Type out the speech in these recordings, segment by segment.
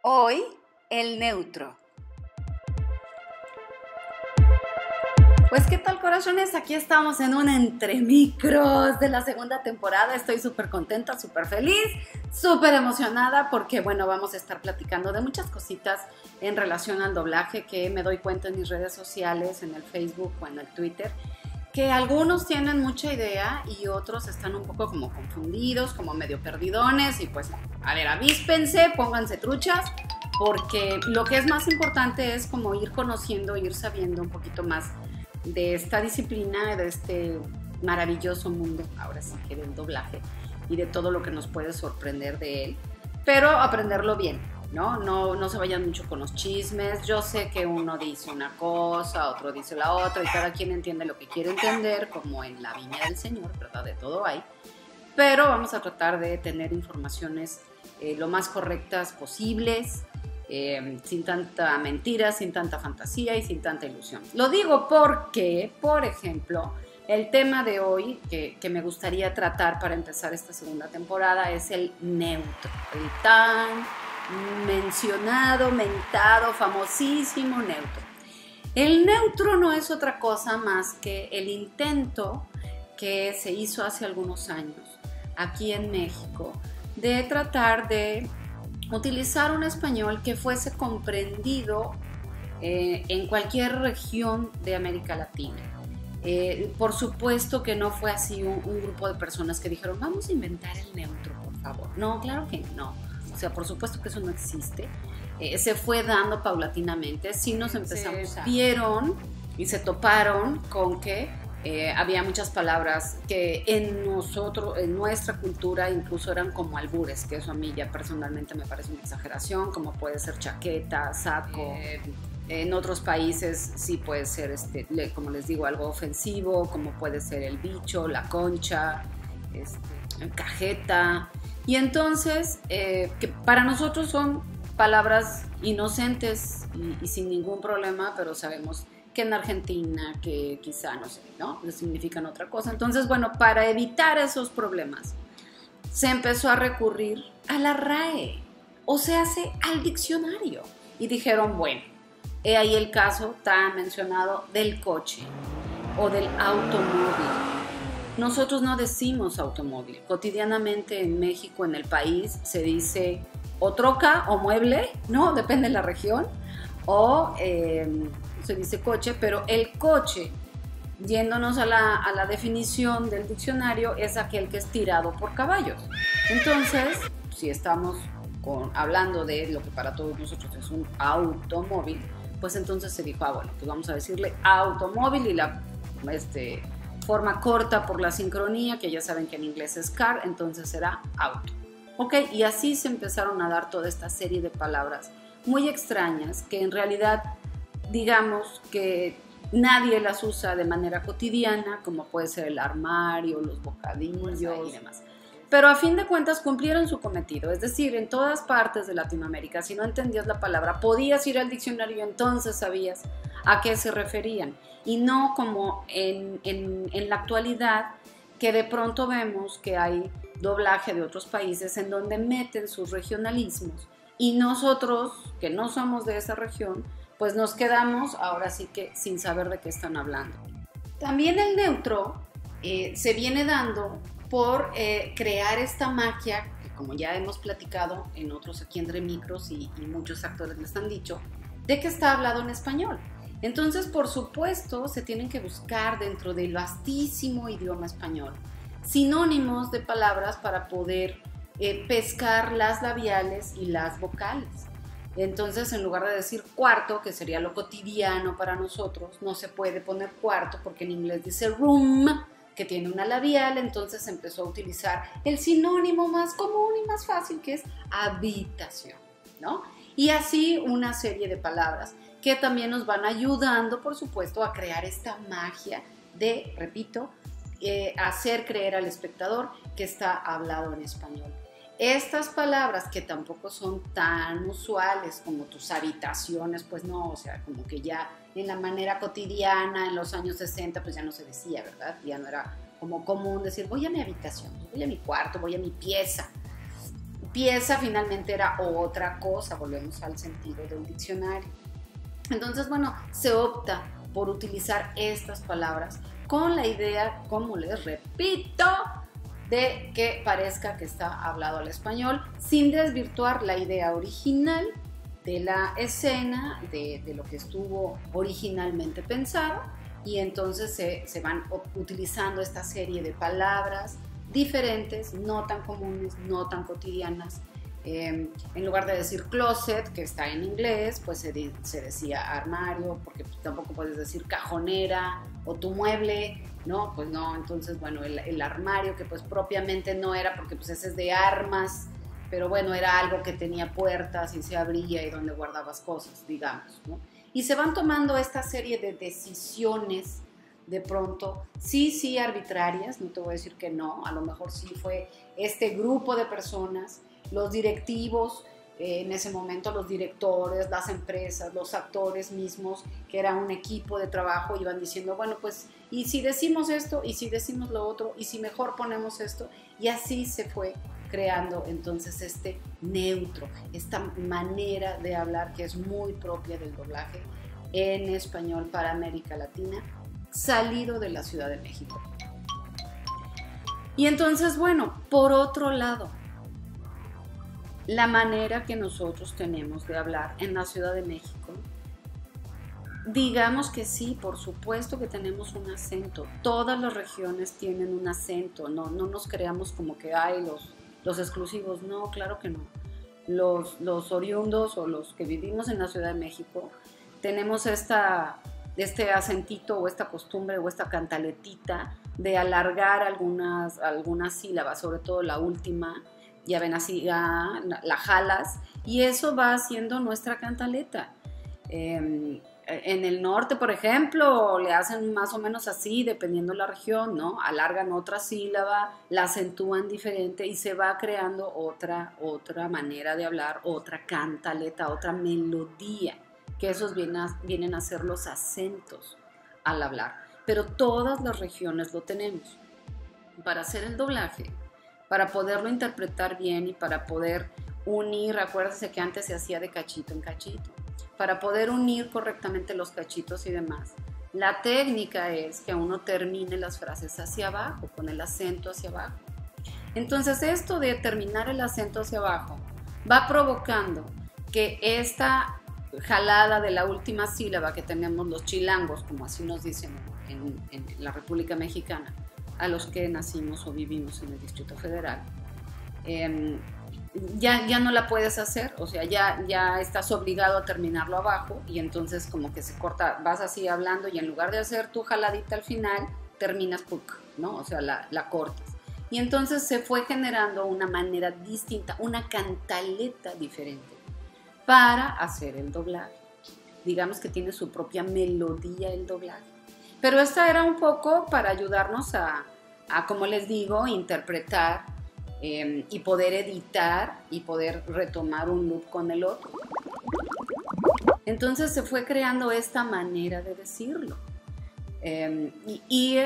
Hoy, el neutro. Pues, ¿qué tal, corazones? Aquí estamos en un entremicros de la segunda temporada. Estoy súper contenta, súper feliz, súper emocionada porque, bueno, vamos a estar platicando de muchas cositas en relación al doblaje que me doy cuenta en mis redes sociales, en el Facebook o en el Twitter, que algunos tienen mucha idea y otros están un poco como confundidos, como medio perdidones y pues, a ver, avíspense, pónganse truchas, porque lo que es más importante es como ir conociendo, ir sabiendo un poquito más de esta disciplina, de este maravilloso mundo, ahora sí que del doblaje, y de todo lo que nos puede sorprender de él, pero aprenderlo bien, ¿no? No se vayan mucho con los chismes. Yo sé que uno dice una cosa, otro dice la otra, y cada quien entiende lo que quiere entender, como en la viña del Señor, ¿verdad? De todo hay. Pero vamos a tratar de tener informaciones lo más correctas posibles, sin tanta mentira, sin tanta fantasía y sin tanta ilusión. Lo digo porque, por ejemplo, el tema de hoy que me gustaría tratar para empezar esta segunda temporada es el neutro, el tan mencionado, mentado, famosísimo neutro. El neutro no es otra cosa más que el intento que se hizo hace algunos años aquí en México de tratar de utilizar un español que fuese comprendido en cualquier región de América Latina. Por supuesto que no fue así un grupo de personas que dijeron vamos a inventar el neutro, por favor. No, claro que no. O sea, por supuesto que eso no existe. Se fue dando paulatinamente. Sí nos empezamos a... Vieron y se toparon con que había muchas palabras que en nuestra cultura incluso eran como albures, que eso a mí ya personalmente me parece una exageración, como puede ser chaqueta, saco. En otros países sí puede ser, como les digo, algo ofensivo, como puede ser el bicho, la concha, cajeta. Y entonces, que para nosotros son palabras inocentes y sin ningún problema, pero sabemos que en Argentina, que quizá, no sé, ¿no? Significan otra cosa. Entonces, bueno, para evitar esos problemas, se empezó a recurrir a la RAE, o sea, al diccionario. Y dijeron, bueno, he ahí el caso tan mencionado del coche o del automóvil. Nosotros no decimos automóvil. Cotidianamente en México, en el país, se dice o troca o mueble, ¿no? Depende de la región. O se dice coche, pero el coche, yéndonos a la definición del diccionario, es aquel que es tirado por caballos. Entonces, si estamos hablando de lo que para todos nosotros es un automóvil, pues entonces se dijo, bueno, pues vamos a decirle automóvil y la forma corta por la sincronía, que ya saben que en inglés es car, entonces será auto. Ok, y así se empezaron a dar toda esta serie de palabras muy extrañas que en realidad, digamos que nadie las usa de manera cotidiana, como puede ser el armario, los bocadillos y demás. Pero a fin de cuentas cumplieron su cometido, es decir, en todas partes de Latinoamérica, si no entendías la palabra, podías ir al diccionario y entonces sabías a qué se referían. Y no como en la actualidad, que de pronto vemos que hay doblaje de otros países en donde meten sus regionalismos y nosotros, que no somos de esa región, pues nos quedamos ahora sí que sin saber de qué están hablando. También el neutro se viene dando por crear esta magia, que como ya hemos platicado en otros aquí entre micros y muchos actores les han dicho, de que está hablado en español. Entonces, por supuesto, se tienen que buscar dentro del vastísimo idioma español sinónimos de palabras para poder pescar las labiales y las vocales. Entonces, en lugar de decir cuarto, que sería lo cotidiano para nosotros, no se puede poner cuarto porque en inglés dice room, que tiene una labial. Entonces se empezó a utilizar el sinónimo más común y más fácil, que es habitación, ¿no? Y así una serie de palabras que también nos van ayudando, por supuesto, a crear esta magia de, repito, hacer creer al espectador que está hablado en español. Estas palabras que tampoco son tan usuales como tus habitaciones, pues no, o sea, como que ya en la manera cotidiana, en los años 60, pues ya no se decía, ¿verdad? Ya no era como común decir, voy a mi habitación, voy a mi cuarto, voy a mi pieza. pieza finalmente era otra cosa, volvemos al sentido del diccionario. Entonces, bueno, se opta por utilizar estas palabras con la idea, como les repito, de que parezca que está hablado al español, sin desvirtuar la idea original de la escena, de lo que estuvo originalmente pensado, y entonces se van utilizando esta serie de palabras diferentes, no tan comunes, no tan cotidianas. En lugar de decir closet, que está en inglés, pues se decía armario, porque tampoco puedes decir cajonera o tu mueble, ¿no? Pues no, entonces bueno, el armario, que pues propiamente no era, porque pues ese es de armas, pero bueno, era algo que tenía puertas y se abría y donde guardabas cosas, digamos, ¿no? Y se van tomando esta serie de decisiones de pronto, sí arbitrarias, no te voy a decir que no, a lo mejor sí fue este grupo de personas, los directivos, en ese momento los directores, las empresas, los actores mismos, que era un equipo de trabajo, iban diciendo, bueno, pues, ¿y si decimos esto? ¿Y si decimos lo otro? ¿Y si mejor ponemos esto? Y así se fue creando entonces este neutro, esta manera de hablar que es muy propia del doblaje en español para América Latina, salido de la Ciudad de México. Y entonces, bueno, por otro lado, la manera que nosotros tenemos de hablar en la Ciudad de México, digamos que sí, por supuesto que tenemos un acento. Todas las regiones tienen un acento, no nos creamos como que hay los exclusivos, no, claro que no. Los oriundos o los que vivimos en la Ciudad de México tenemos este acentito o esta costumbre o esta cantaletita de alargar algunas sílabas, sobre todo la última. Ya ven así, la jalas, y eso va haciendo nuestra cantaleta. En el norte, por ejemplo, le hacen más o menos así, dependiendo de la región, ¿no? Alargan otra sílaba, la acentúan diferente y se va creando otra manera de hablar, otra cantaleta, otra melodía, que esos vienen a ser los acentos al hablar. Pero todas las regiones lo tenemos. Para hacer el doblaje, para poderlo interpretar bien y para poder unir, acuérdense que antes se hacía de cachito en cachito, para poder unir correctamente los cachitos y demás. La técnica es que uno termine las frases hacia abajo, con el acento hacia abajo. Entonces esto de terminar el acento hacia abajo va provocando que esta jalada de la última sílaba que tenemos los chilangos, como así nos dicen en la República Mexicana, a los que nacimos o vivimos en el Distrito Federal, ya no la puedes hacer, o sea, ya estás obligado a terminarlo abajo y entonces como que se corta, vas así hablando y en lugar de hacer tu jaladita al final, terminas, ¿no? O sea, la cortas. Y entonces se fue generando una manera distinta, una cantaleta diferente para hacer el doblaje. Digamos que tiene su propia melodía el doblaje. Pero esta era un poco para ayudarnos a como les digo, interpretar y poder editar y poder retomar un loop con el otro. Entonces se fue creando esta manera de decirlo. Y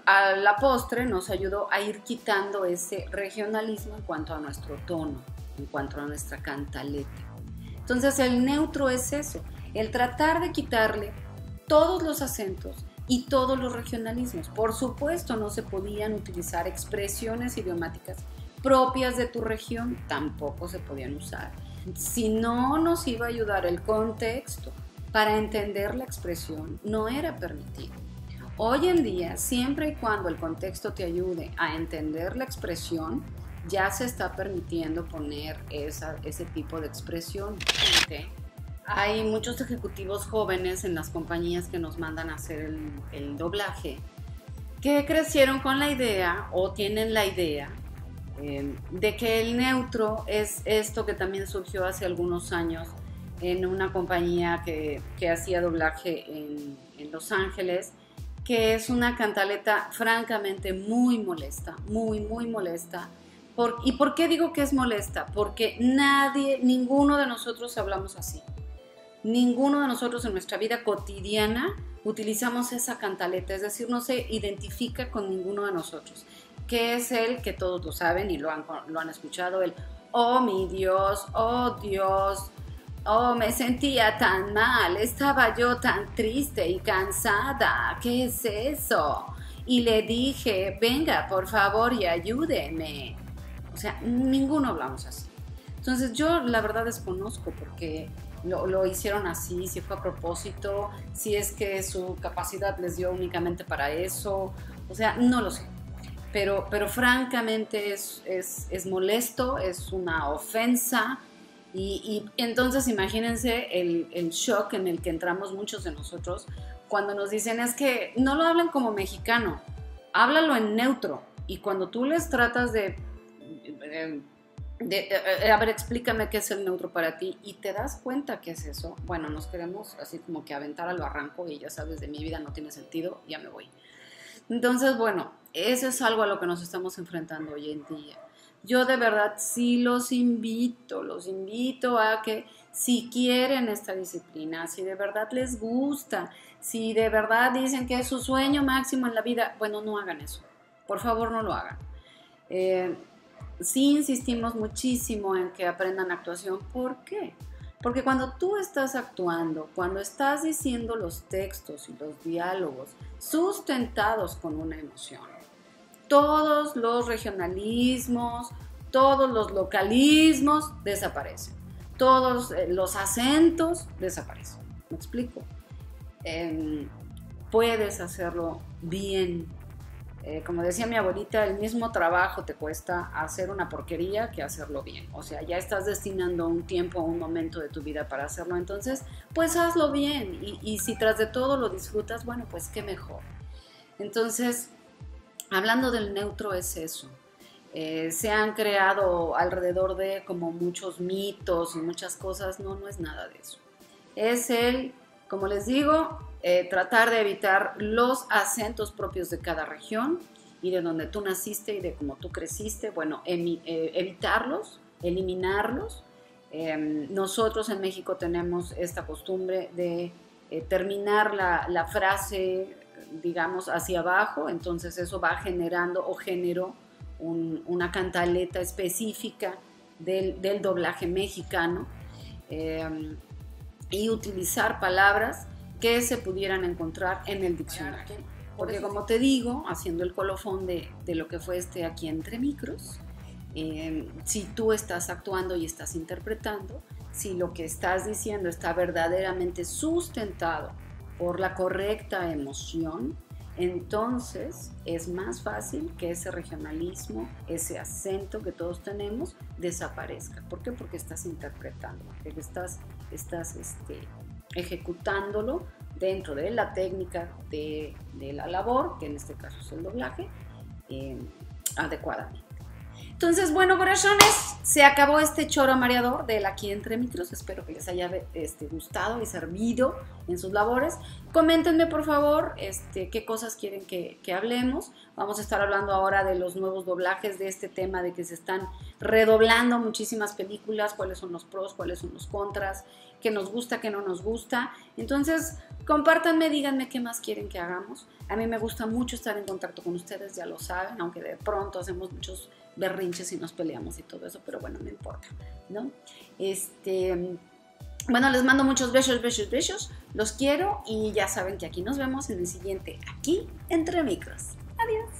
a la postre nos ayudó a ir quitando ese regionalismo en cuanto a nuestro tono, en cuanto a nuestra cantaleta. Entonces el neutro es eso, el tratar de quitarle todos los acentos y todos los regionalismos. Por supuesto, no se podían utilizar expresiones idiomáticas propias de tu región, tampoco se podían usar. Si no nos iba a ayudar el contexto para entender la expresión, no era permitido. Hoy en día, siempre y cuando el contexto te ayude a entender la expresión, ya se está permitiendo poner ese tipo de expresión. Hay muchos ejecutivos jóvenes en las compañías que nos mandan a hacer el doblaje, que crecieron con la idea o tienen la idea de que el neutro es esto que también surgió hace algunos años en una compañía que hacía doblaje en Los Ángeles, que es una cantaleta francamente muy molesta, muy molesta. ¿Y por qué digo que es molesta? Porque ninguno de nosotros hablamos así. Ninguno de nosotros en nuestra vida cotidiana utilizamos esa cantaleta, es decir, no se identifica con ninguno de nosotros, que es el que todos lo saben y lo han escuchado, el oh mi Dios, oh Dios, oh me sentía tan mal, estaba yo tan triste y cansada, ¿qué es eso? Y le dije, venga por favor y ayúdeme. O sea, ninguno hablamos así. Entonces yo la verdad desconozco porque lo hicieron así, si fue a propósito, si es que su capacidad les dio únicamente para eso, o sea, no lo sé. Pero francamente es molesto, es una ofensa y entonces imagínense el shock en el que entramos muchos de nosotros cuando nos dicen es que no lo hablan como mexicano, háblalo en neutro y cuando tú les tratas a ver, explícame qué es el neutro para ti y te das cuenta qué es eso, bueno, nos queremos así como que aventar al barranco y ya sabes, de mi vida no tiene sentido, ya me voy. Entonces, bueno, eso es algo a lo que nos estamos enfrentando hoy en día. Yo de verdad sí los invito a que si quieren esta disciplina, si de verdad les gusta, si de verdad dicen que es su sueño máximo en la vida, bueno, no hagan eso. Por favor, no lo hagan. Sí insistimos muchísimo en que aprendan actuación. ¿Por qué? Porque cuando tú estás actuando, cuando estás diciendo los textos y los diálogos sustentados con una emoción, todos los regionalismos, todos los localismos desaparecen. Todos los acentos desaparecen. ¿Me explico? Puedes hacerlo bien. Como decía mi abuelita, el mismo trabajo te cuesta hacer una porquería que hacerlo bien. O sea, ya estás destinando un tiempo, un momento de tu vida para hacerlo. Entonces, pues hazlo bien. Y si tras de todo lo disfrutas, bueno, pues qué mejor. Entonces, hablando del neutro es eso. Se han creado alrededor de como muchos mitos y muchas cosas. No es nada de eso. Es como les digo, tratar de evitar los acentos propios de cada región y de donde tú naciste y de cómo tú creciste, bueno, evitarlos, eliminarlos. Nosotros en México tenemos esta costumbre de terminar la frase, digamos, hacia abajo, entonces eso va generando o generó una cantaleta específica del doblaje mexicano. Y utilizar palabras que se pudieran encontrar en el diccionario. Porque como te digo, haciendo el colofón de lo que fue Aquí Entre Micros, si tú estás actuando y estás interpretando, si lo que estás diciendo está verdaderamente sustentado por la correcta emoción, entonces es más fácil que ese regionalismo, ese acento que todos tenemos, desaparezca. ¿Por qué? Porque estás interpretando, porque estás ejecutándolo dentro de la técnica de la labor, que en este caso es el doblaje, adecuadamente. Entonces, bueno, corazones, se acabó este choro mareador del Aquí Entre Micros. Espero que les haya gustado y servido en sus labores. Coméntenme, por favor, qué cosas quieren que hablemos. Vamos a estar hablando ahora de los nuevos doblajes, de este tema de que se están redoblando muchísimas películas, cuáles son los pros, cuáles son los contras, qué nos gusta, qué no nos gusta. Entonces, compártanme, díganme qué más quieren que hagamos. A mí me gusta mucho estar en contacto con ustedes, ya lo saben, aunque de pronto hacemos muchos berrinches y nos peleamos y todo eso, pero bueno, no importa, ¿no? Bueno, les mando muchos besos, los quiero y ya saben que aquí nos vemos en el siguiente Aquí Entre Micros. Adiós.